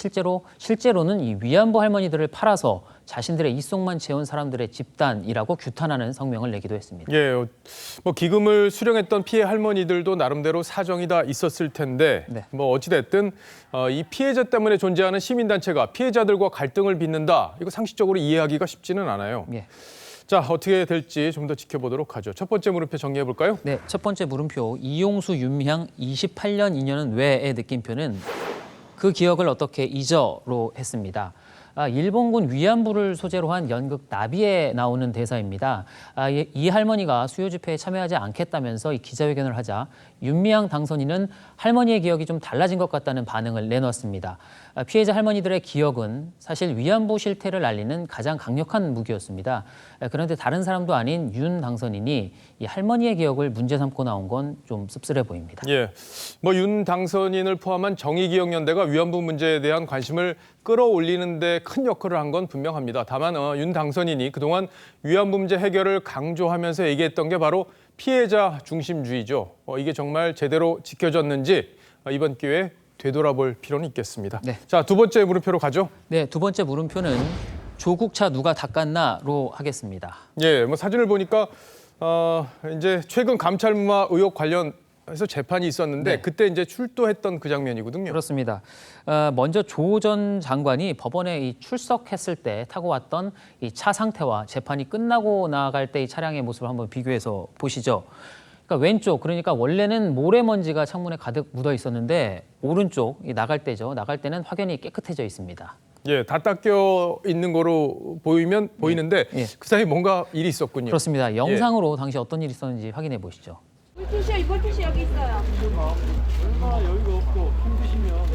실제로는 이 위안부 할머니들을 팔아서 자신들의 입속만 채운 사람들의 집단이라고 규탄하는 성명을 내기도 했습니다. 예, 뭐 기금을 수령했던 피해 할머니들도 나름대로 사정이 다 있었을 텐데 네. 뭐 어찌됐든 이 피해자 때문에 존재하는 시민단체가 피해자들과 갈등을 빚는다. 이거 상식적으로 이해하기가 쉽지는 않아요. 예. 자, 어떻게 될지 좀 더 지켜보도록 하죠. 첫 번째 물음표 정리해 볼까요? 네, 첫 번째 물음표 이용수 윤미향 28년 2년은 왜의 느낌표는 그 기억을 어떻게 잊어로 했습니다. 일본군 위안부를 소재로 한 연극 나비에 나오는 대사입니다. 이 할머니가 수요 집회에 참여하지 않겠다면서 이 기자회견을 하자 윤미향 당선인은 할머니의 기억이 좀 달라진 것 같다는 반응을 내놓았습니다. 피해자 할머니들의 기억은 사실 위안부 실태를 알리는 가장 강력한 무기였습니다. 그런데 다른 사람도 아닌 윤 당선인이 이 할머니의 기억을 문제 삼고 나온 건 좀 씁쓸해 보입니다. 예, 뭐 윤 당선인을 포함한 정의기억연대가 위안부 문제에 대한 관심을 끌어올리는 데 큰 역할을 한 건 분명합니다. 다만 윤 당선인이 그동안 위안부 문제 해결을 강조하면서 얘기했던 게 바로 피해자 중심주의죠. 이게 정말 제대로 지켜졌는지 이번 기회에 되돌아볼 필요는 있겠습니다. 네. 자, 두 번째 물음표로 가죠. 네, 두 번째 물음표는 조국차 누가 닦았나로 하겠습니다. 예, 뭐 사진을 보니까 이제 최근 감찰무마 의혹 관련해서 재판이 있었는데 네. 그때 이제 출두했던 그 장면이거든요. 그렇습니다. 먼저 조 전 장관이 법원에 출석했을 때 타고 왔던 이 차 상태와 재판이 끝나고 나갈 때 이 차량의 모습을 한번 비교해서 보시죠. 그러니까 왼쪽, 그러니까 원래는 모래먼지가 창문에 가득 묻어 있었는데 오른쪽, 나갈 때죠. 나갈 때는 확연히 깨끗해져 있습니다. 예, 다 닦여 있는 거로 보이는데 예. 그 사이에 뭔가 일이 있었군요. 그렇습니다. 영상으로 당시 어떤 일이 있었는지 확인해 보시죠. 물티슈 여기 있어요. 얼마나 여유가 없고 힘드시면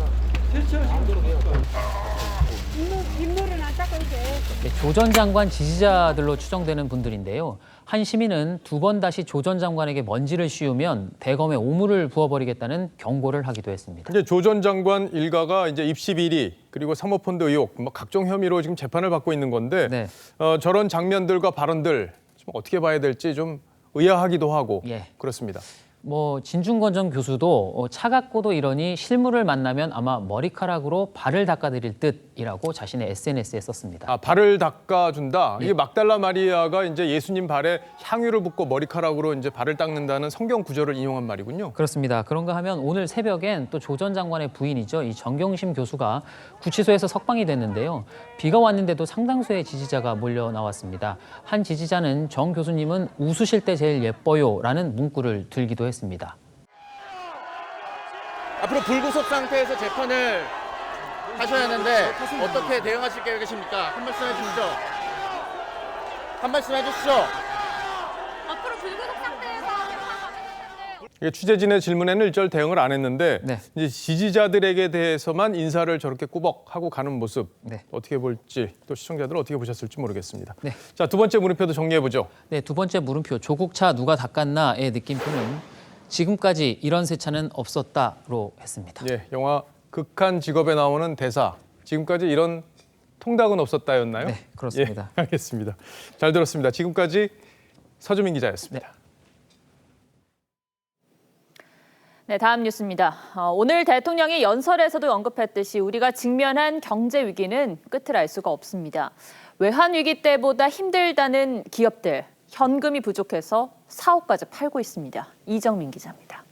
세차하시면 돼요. 빗물은 아직 네, 조 전 장관 지지자들로 추정되는 분들인데요. 한 시민은 2번 다시 조 전 장관에게 먼지를 씌우면 대검에 오물을 부어버리겠다는 경고를 하기도 했습니다. 이제 조 전 장관 일가가 이제 입시 비리 그리고 사모펀드 의혹, 각종 혐의로 지금 재판을 받고 있는 건데 네. 저런 장면들과 발언들 좀 어떻게 봐야 될지 좀 의아하기도 하고 예. 그렇습니다. 진중권 전 교수도 차갑고도 이러니 실물을 만나면 아마 머리카락으로 발을 닦아드릴 듯이라고 자신의 SNS에 썼습니다. 발을 닦아준다. 이게 막달라 마리아가 이제 예수님 발에 향유를 붓고 머리카락으로 이제 발을 닦는다는 성경 구절을 인용한 말이군요. 그렇습니다. 그런가 하면 오늘 새벽엔 또 조 전 장관의 부인이죠. 이 정경심 교수가 구치소에서 석방이 됐는데요. 비가 왔는데도 상당수의 지지자가 몰려 나왔습니다. 한 지지자는 정 교수님은 웃으실 때 제일 예뻐요라는 문구를 들기도 했습니다. 앞으로 불구속 상태에서 재판을 하셔야 하는데 어떻게 대응하실 계획이십니까? 한 말씀 해주시죠. 한 말씀 해주시죠. 앞으로 불구속 상태에서 취재진의 질문에는 일절 대응을 안 했는데 이제 지지자들에게 대해서만 인사를 저렇게 꾸벅하고 가는 모습 어떻게 볼지 또 시청자들은 어떻게 보셨을지 모르겠습니다. 자, 두 번째 물음표도 정리해보죠. 네, 두 번째 물음표 조국 차 누가 닦았나의 느낌표는 지금까지 이런 세차는 없었다로 했습니다. 예, 영화 극한 직업에 나오는 대사. 지금까지 이런 통닭은 없었다였나요? 네, 그렇습니다. 예, 알겠습니다. 잘 들었습니다. 지금까지 서주민 기자였습니다. 네, 다음 뉴스입니다. 오늘 대통령이 연설에서도 언급했듯이 우리가 직면한 경제 위기는 끝을 알 수가 없습니다. 외환 위기 때보다 힘들다는 기업들. 현금이 부족해서 사업까지 팔고 있습니다. 이정민 기자입니다.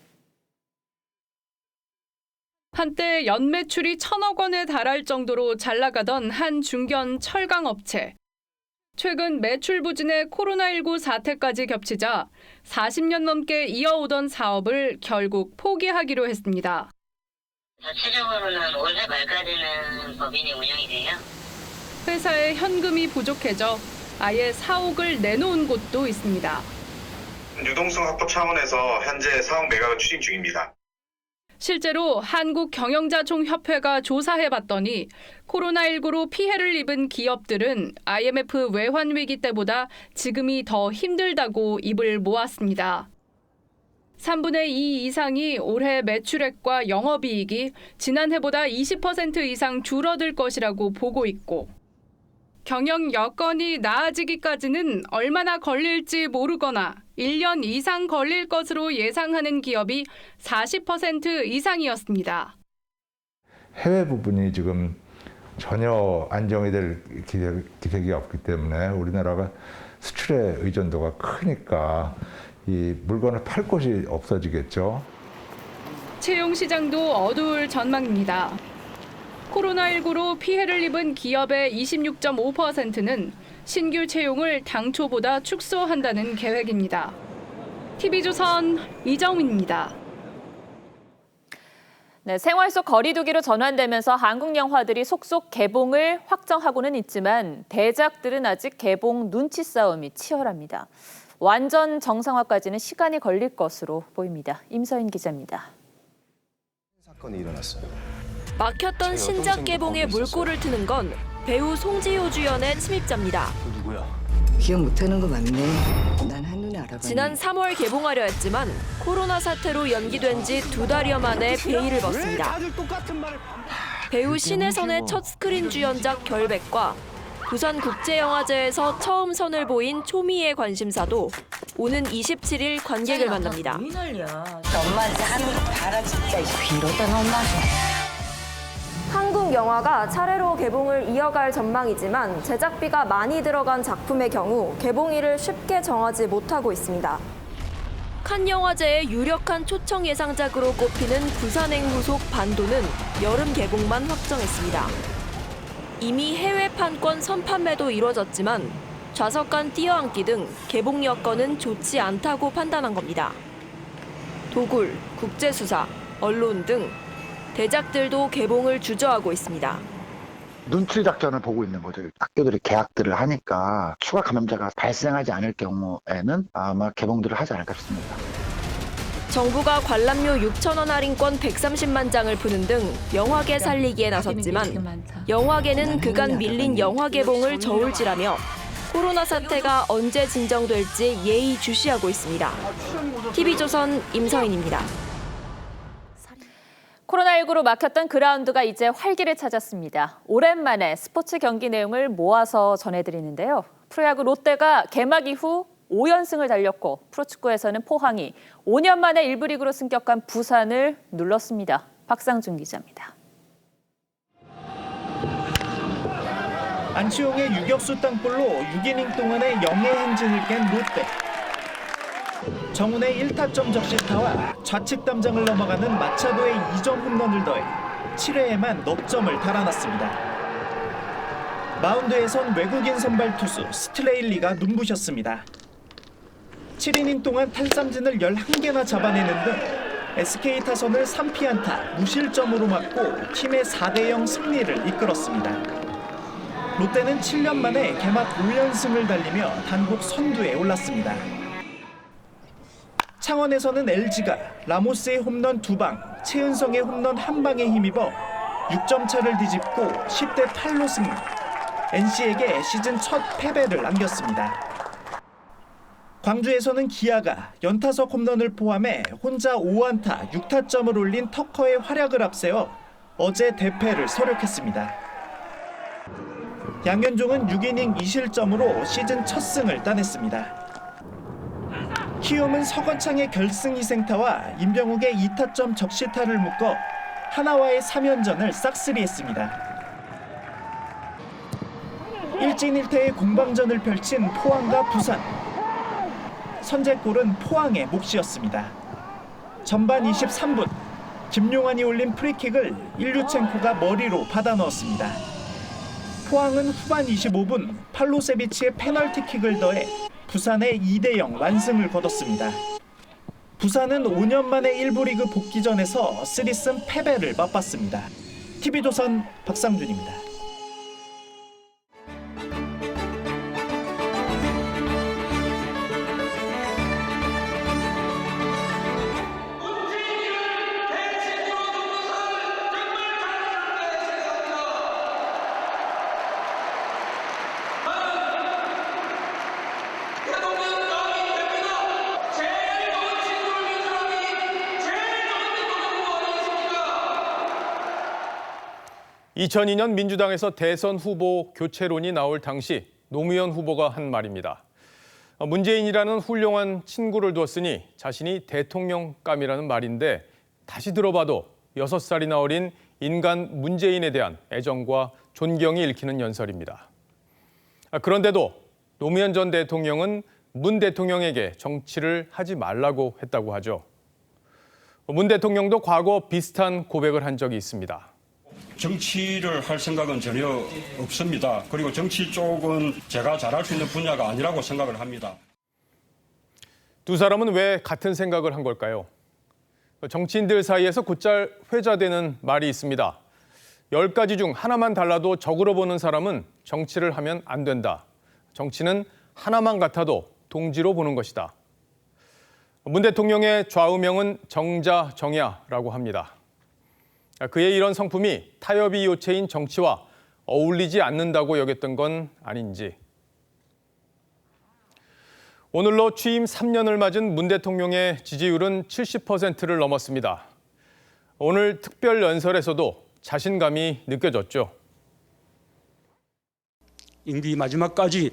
한때 연매출이 1,000억 원에 달할 정도로 잘 나가던 한 중견 철강업체. 최근 매출 부진에 코로나19 사태까지 겹치자 40년 넘게 이어오던 사업을 결국 포기하기로 했습니다. 전체적으로는 올해 말까지는 법인이 운영이 돼요. 회사에 현금이 부족해져 아예 사옥을 내놓은 곳도 있습니다. 유동성 확보 차원에서 현재 사옥 매각을 추진 중입니다. 실제로 한국경영자총협회가 조사해봤더니 코로나19로 피해를 입은 기업들은 IMF 외환위기 때보다 지금이 더 힘들다고 입을 모았습니다. 3분의 2 이상이 올해 매출액과 영업이익이 지난해보다 20% 이상 줄어들 것이라고 보고 있고 경영 여건이 나아지기까지는 얼마나 걸릴지 모르거나 1년 이상 걸릴 것으로 예상하는 기업이 40% 이상이었습니다. 해외 부분이 지금 전혀 안정이 될 기색이 없기 때문에 우리나라가 수출의 의존도가 크니까 이 물건을 팔 곳이 없어지겠죠. 채용 시장도 어두울 전망입니다. 코로나19로 피해를 입은 기업의 26.5%는 신규 채용을 당초보다 축소한다는 계획입니다. TV조선 이정민입니다. 네, 생활 속 거리두기로 전환되면서 한국 영화들이 속속 개봉을 확정하고는 있지만 대작들은 아직 개봉 눈치 싸움이 치열합니다. 완전 정상화까지는 시간이 걸릴 것으로 보입니다. 임서인 기자입니다. 사건이 일어났어요. 막혔던 신작 개봉에 물꼬를 트는 건 배우 송지효 주연의 침입자입니다. 누구야? 기억 못하는 거 맞네. 난 한눈에 알아봤네. 지난 3월 개봉하려 했지만 코로나 사태로 연기된 지 2달여 만에 베일을 벗습니다. 배우 신혜선의 첫 스크린 주연작 결백과 부산국제영화제에서 처음 선을 보인 초미의 관심사도 오는 27일 관객을 만납니다. 엄마한테 하는 거 봐라 진짜. 이러다 엄마. 한국 영화가 차례로 개봉을 이어갈 전망이지만 제작비가 많이 들어간 작품의 경우 개봉일을 쉽게 정하지 못하고 있습니다. 칸 영화제의 유력한 초청 예상작으로 꼽히는 부산행후속 반도는 여름 개봉만 확정했습니다. 이미 해외 판권 선판매도 이뤄졌지만 좌석간 뛰어앉기 등 개봉 여건은 좋지 않다고 판단한 겁니다. 도굴, 국제수사, 언론 등 대작들도 개봉을 주저하고 있습니다. 눈치 작전을 보고 있는 거죠. 학교들이 개학들을 하니까 추가 감염자가 발생하지 않을 경우에는 아마 개봉들을 하지 않을까 싶습니다. 정부가 관람료 6,000원 할인권 130만 장을 푸는 등 영화계 살리기에 나섰지만 영화계는 그간 밀린 영화 개봉을 저울질하며 코로나 사태가 언제 진정될지 예의주시하고 있습니다. TV조선 임서인입니다. 코로나19로 막혔던 그라운드가 이제 활기를 찾았습니다. 오랜만에 스포츠 경기 내용을 모아서 전해드리는데요. 프로야구 롯데가 개막 이후 5연승을 달렸고 프로축구에서는 포항이 5년 만에 1부 리그로 승격한 부산을 눌렀습니다. 박상준 기자입니다. 안치홍의 유격수 땅볼로 6이닝 동안의 영예 행진을 깬 롯데. 정훈의 1타점 적시타와 좌측 담장을 넘어가는 마차도의 2점 홈런을 더해 7회에만 넉 점을 달아났습니다. 마운드에선 외국인 선발 투수 스트레일리가 눈부셨습니다. 7이닝 동안 탈삼진을 11개나 잡아내는 등 SK 타선을 3피안타 무실점으로 막고 팀의 4대0 승리를 이끌었습니다. 롯데는 7년 만에 개막 5연승을 달리며 단독 선두에 올랐습니다. 창원에서는 LG가 라모스의 홈런 2방, 최은성의 홈런 1방에 힘입어 6점 차를 뒤집고 10대 8로 승리. NC에게 시즌 첫 패배를 안겼습니다. 광주에서는 기아가 연타석 홈런을 포함해 혼자 5안타 6타점을 올린 터커의 활약을 앞세워 어제 대패를 서력했습니다. 양현종은 6이닝 2실점으로 시즌 첫 승을 따냈습니다. 키움은 서건창의 결승 희생타와 임병욱의 2타점 적시타를 묶어 하나와의 3연전을 싹쓸이했습니다. 일진일퇴의 공방전을 펼친 포항과 부산. 선제골은 포항의 몫이었습니다. 전반 23분, 김용환이 올린 프리킥을 일류첸코가 머리로 받아 넣었습니다. 포항은 후반 25분 팔로세비치의 페널티킥을 더해 부산의 2대0 완승을 거뒀습니다. 부산은 5년 만에 1부 리그 복귀전에서 3승 패배를 맛봤습니다. TV조선 박상준입니다. (2002년) 민주당에서 대선 후보 교체론이 나올 당시 노무현 후보가 한 말입니다. 문재인이라는 훌륭한 친구를 두었으니 자신이 대통령감이라는 말인데 다시 들어봐도 6살이나 어린 인간 문재인에 대한 애정과 존경이 읽히는 연설입니다. 그런데도 노무현 전 대통령은 문 대통령에게 정치를 하지 말라고 했다고 하죠. 문 대통령도 과거 비슷한 고백을 한 적이 있습니다. 정치를 할 생각은 전혀 없습니다. 그리고 정치 쪽은 제가 잘할 수 있는 분야가 아니라고 생각을 합니다. 두 사람은 왜 같은 생각을 한 걸까요? 정치인들 사이에서 곧잘 회자되는 말이 있습니다. 10가지 중 하나만 달라도 적으로 보는 사람은 정치를 하면 안 된다. 정치는 하나만 같아도 동지로 보는 것이다. 문 대통령의 좌우명은 정자정야라고 합니다. 그의 이런 성품이 타협이 요체인 정치와 어울리지 않는다고 여겼던 건 아닌지. 오늘로 취임 3년을 맞은 문 대통령의 지지율은 70%를 넘었습니다. 오늘 특별 연설에서도 자신감이 느껴졌죠. 임기 마지막까지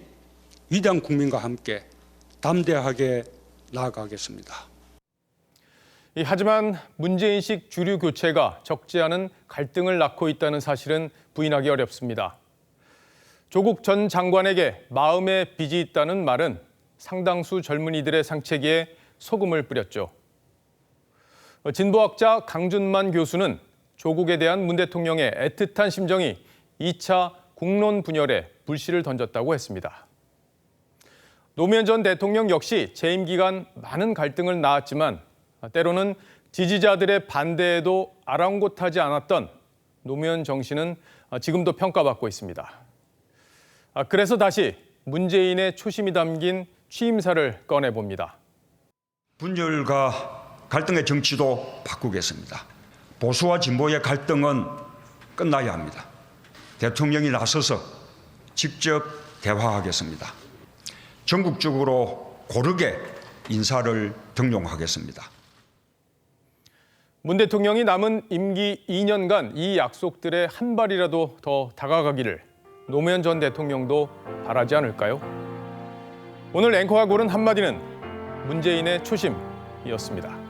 위대한 국민과 함께 담대하게 나아가겠습니다. 하지만 문재인식 주류 교체가 적지 않은 갈등을 낳고 있다는 사실은 부인하기 어렵습니다. 조국 전 장관에게 마음의 빚이 있다는 말은 상당수 젊은이들의 상체기에 소금을 뿌렸죠. 진보학자 강준만 교수는 조국에 대한 문 대통령의 애틋한 심정이 2차 국론 분열에 불씨를 던졌다고 했습니다. 노무현 전 대통령 역시 재임 기간 많은 갈등을 낳았지만 때로는 지지자들의 반대에도 아랑곳하지 않았던 노무현 정신은 지금도 평가받고 있습니다. 그래서 다시 문재인의 초심이 담긴 취임사를 꺼내봅니다. 분열과 갈등의 정치도 바꾸겠습니다. 보수와 진보의 갈등은 끝나야 합니다. 대통령이 나서서 직접 대화하겠습니다. 전국적으로 고르게 인사를 등용하겠습니다. 문 대통령이 남은 임기 2년간 이 약속들에 한 발이라도 더 다가가기를 노무현 전 대통령도 바라지 않을까요? 오늘 앵커가 고른 한마디는 문재인의 초심이었습니다.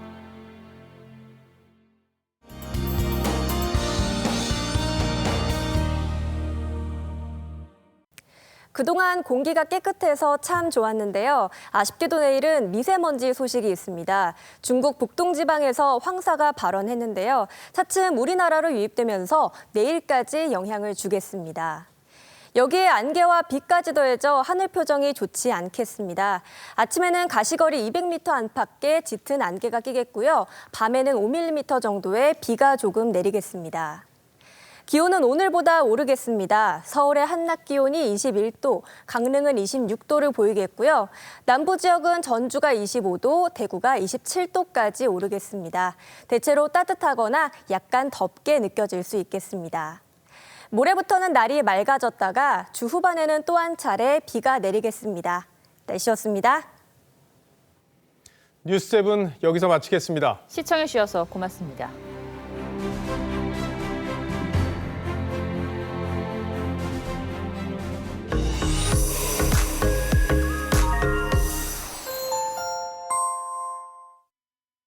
그동안 공기가 깨끗해서 참 좋았는데요. 아쉽게도 내일은 미세먼지 소식이 있습니다. 중국 북동지방에서 황사가 발원했는데요. 차츰 우리나라로 유입되면서 내일까지 영향을 주겠습니다. 여기에 안개와 비까지 더해져 하늘 표정이 좋지 않겠습니다. 아침에는 가시거리 200m 안팎에 짙은 안개가 끼겠고요. 밤에는 5mm 정도의 비가 조금 내리겠습니다. 기온은 오늘보다 오르겠습니다. 서울의 한낮 기온이 21도, 강릉은 26도를 보이겠고요. 남부 지역은 전주가 25도, 대구가 27도까지 오르겠습니다. 대체로 따뜻하거나 약간 덥게 느껴질 수 있겠습니다. 모레부터는 날이 맑아졌다가 주 후반에는 또 한 차례 비가 내리겠습니다. 날씨였습니다. 뉴스7 여기서 마치겠습니다. 시청해 주셔서 고맙습니다.